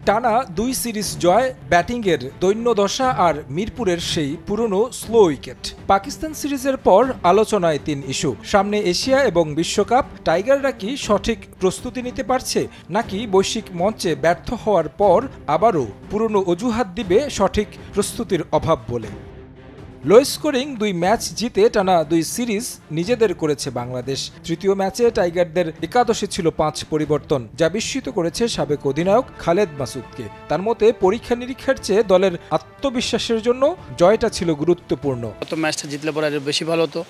টানা 2 সিরিজ জয়, ব্যাটিংয়ের দৈন্যদশা আর মিরপুরের সেই পুরনো স্লো উইকেট। পাকিস্তান সিরিজের পর আলোচনায় 3 ইস্যু। সামনে এশিয়া এবং বিশ্বকাপ, টাইগাররা কি সঠিক প্রস্তুতি নিতে পারছে, নাকি বৈশ্বিক মঞ্চে ব্যর্থ হওয়ার পর আবারও পুরনো অজুহাত দিবে সঠিক প্রস্তুতির অভাব বলে। লো স্কোরিং 2 ম্যাচ জিতে টানা 2 সিরিজ নিজেদের করেছে বাংলাদেশ। তৃতীয় ম্যাচে টাইগারদের একাদশে ছিল 5 পরিবর্তন, যা বিস্মিত করেছে সাবেক অধিনায়ক খালেদ মাসুদকে। তার মতে পরীক্ষা নিরীক্ষার চেয়ে দলের আত্মবিশ্বাসের জন্য জয়টা ছিল গুরুত্বপূর্ণ। গত ম্যাচটা জিতলে পরে আরও বেশি ভালো হতো।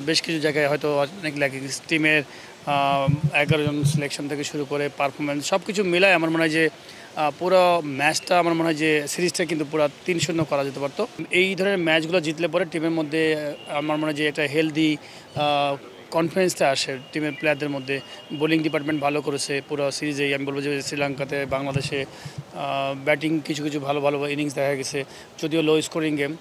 বেশ কিছু জায়গায় হয়তো অনেক ল্যাকিং, টিমের 11 জন সিলেকশন থেকে শুরু করে পারফরমেন্স সব কিছু মিলায় আমার মনে হয় যে পুরো ম্যাচটা আমার মনে হয় যে সিরিজটা কিন্তু পুরো 3-0 করা যেতে পারতো। এই ধরনের ম্যাচগুলো জিতলে পরে টিমের মধ্যে আমার মনে হয় যে একটা হেলদি কনফিডেন্সটা আসে টিমের প্লেয়ারদের মধ্যে। বোলিং ডিপার্টমেন্ট ভালো করেছে পুরো সিরিজেই। আমি বলবো যে শ্রীলঙ্কাতে, বাংলাদেশে ব্যাটিং কিছু ভালো ইনিংস দেখা গেছে, যদিও লো স্কোরিং গেম,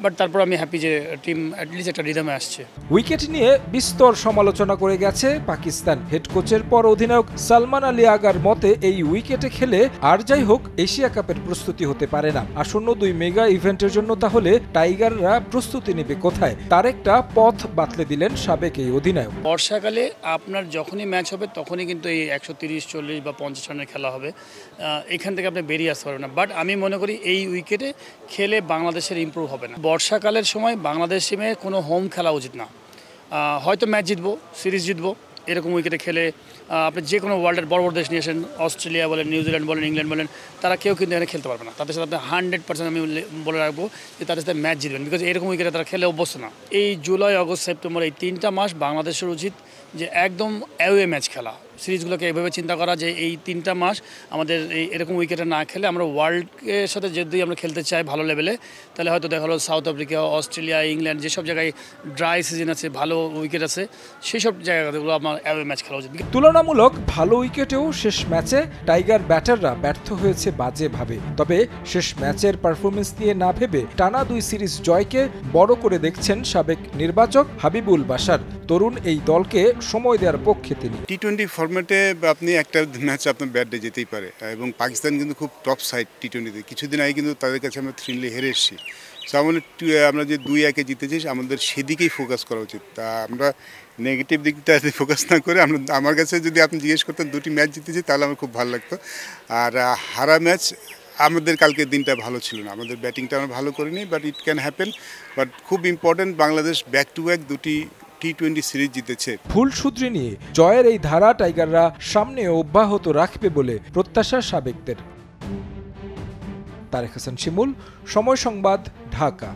বাট তারপর আমি হ্যাপি যে টিম অ্যাটলিস্ট একটা রিদমে আসছে। উইকেট নিয়ে বিস্তর সমালোচনা করে গেছে পাকিস্তান। হেড কোচের পর অধিনায়ক সালমান আলী আগার মতে এই উইকেটে খেলে আর যাই হোক এশিয়া কাপের প্রস্তুতি হতে পারে না। আসন্ন 2 মেগা ইভেন্টের জন্য তাহলে টাইগাররা প্রস্তুতি নেবে কোথায়, তার একটা পথ বাতলে দিলেন সাবেক এই অধিনায়ক। বর্ষাকালে আপনার যখনই ম্যাচ হবে তখনই কিন্তু এই 130, 40 বা 50 রানের খেলা হবে। এখান থেকে আপনি বেরিয়ে আসতে পারবেন না। বাট আমি মনে করি এই উইকেটে খেলে বাংলাদেশের ইমপ্রুভ হবে না। বর্ষাকালের সময় বাংলাদেশ টিমে কোনো হোম খেলা উচিত না। হয়তো ম্যাচ জিতবো, সিরিজ জিতবো, এরকম উইকেটে খেলে আপনি যে কোনো ওয়ার্ল্ডের বড় দেশ নিয়ে আসেন, অস্ট্রেলিয়া বলেন, নিউজিল্যান্ড বলেন, ইংল্যান্ড বলেন, তারা কেউ কিন্তু এখানে খেলতে পারবে না। তাদের সাথে আপনি 100% আমি বলে রাখবো যে তাদের সাথে ম্যাচ জিতবেন, বিকজ এরকম উইকেটে তারা খেলে অভ্যস্ত না। এই জুলাই, আগস্ট, সেপ্টেম্বর এই 3টা মাস বাংলাদেশের উচিত যে একদম অ্যাওয়ে ম্যাচ খেলা। সিরিজগুলোকে এভাবে চিন্তা করা যে এই 3টা মাস আমাদের এরকম উইকেটে না খেলে আমরা ওয়ার্ল্ডের সাথে যদি আমরা খেলতে চাই ভালো লেভেলে, তাহলে হয়তো দেখা হলো সাউথ আফ্রিকা, অস্ট্রেলিয়া, ইংল্যান্ড, যেসব জায়গায় ড্রাই সিজন আছে, ভালো উইকেট আছে, সেই সব জায়গাগুলো আমার অ্যাওয়ে ম্যাচ খেলা উচিত। তুলনামূলক ভালো উইকেটেও শেষ ম্যাচে টাইগার ব্যাটাররা ব্যর্থ হয়েছে বাজেভাবে। তবে শেষ ম্যাচের পারফরমেন্স নিয়ে না ভেবে টানা 2 সিরিজ জয়কে বড় করে দেখছেন সাবেক নির্বাচক হাবিবুল বাশার। তরুণ এই দলকে সময় দেওয়ার পক্ষে তিনি। টি-20 ফরম্যাটে আপনি একটা ম্যাচ আপনার ব্যাট ডে যেতেই পারে, এবং পাকিস্তান কিন্তু খুব টপ সাইড টি-20তে। কিছুদিন আগে কিন্তু তাদের কাছে আমরা 3-0 হেরে এসেছি। সো আমরা যে 2-1 জিতেছি আমাদের সেদিকেই ফোকাস করা উচিত। তা আমরা নেগেটিভ দিকটাতে ফোকাস না করে আমার কাছে যদি আপনি জিজ্ঞেস করতেন 2টি ম্যাচ জিতেছি তাহলে আমার খুব ভালো লাগতো। আর হারা ম্যাচ আমাদের কালকের দিনটা ভালো ছিল না, আমাদের ব্যাটিংটা আমরা ভালো করিনি, but it can happen. But খুব important, Bangladesh back to back 2টি টি-20 সিরিজ জিতেছে। ভুল শুধরে নিয়ে জয়ের এই ধারা টাইগাররা সামনে অব্যাহত রাখবে বলে প্রত্যাশা সাবেকদের। তারেক হাসান শিমুল, সময় সংবাদ, ঢাকা।